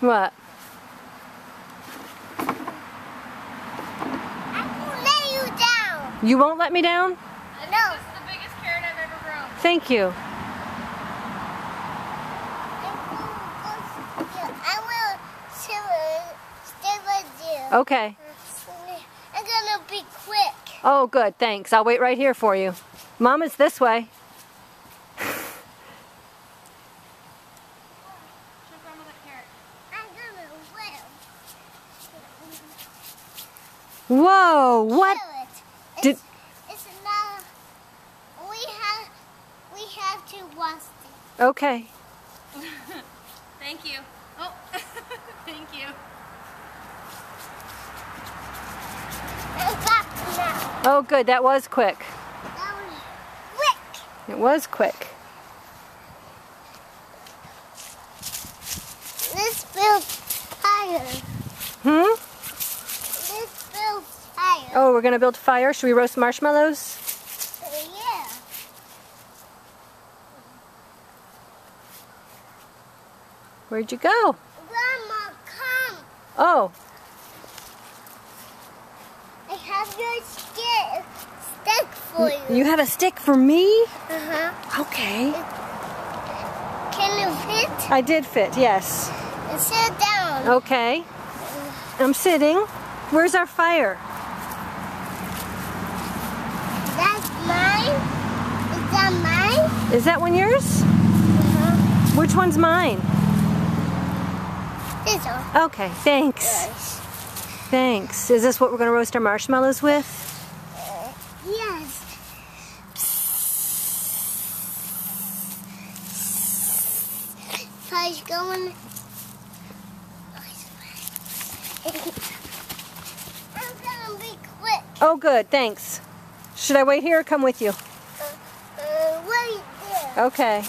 What? I won't let you down. You won't let me down? No. This is the biggest carrot I've ever grown. Thank you. I will stay with you. Okay. I'm gonna be quick. Oh, good. Thanks. I'll wait right here for you. Mama's this way. Show Grandma that carrot. I'm gonna whip. Whoa! What? Did It's not. We have to wash it. okay? Thank you. Oh, thank you. I'm back now. Oh, good. That was quick. That was quick. It was quick. Let's build fire. Hmm? Let's build fire. Oh, we're gonna build a fire. Should we roast marshmallows? Yeah. Where'd you go? Grandma, come. Oh, I have your stick for you. you have a stick for me? Uh-huh. Okay. Can you fit? I did fit, yes. Sit down. Okay. I'm sitting. Where's our fire? That's mine. Is that mine? Is that one yours? Uh-huh. Which one's mine? This one. Okay, thanks. Yes. Thanks. Is this what we're gonna roast our marshmallows with? Yes. Fire's going. I'm gonna be quick. Oh, good, thanks. Should I wait here or come with you? Wait there. Okay.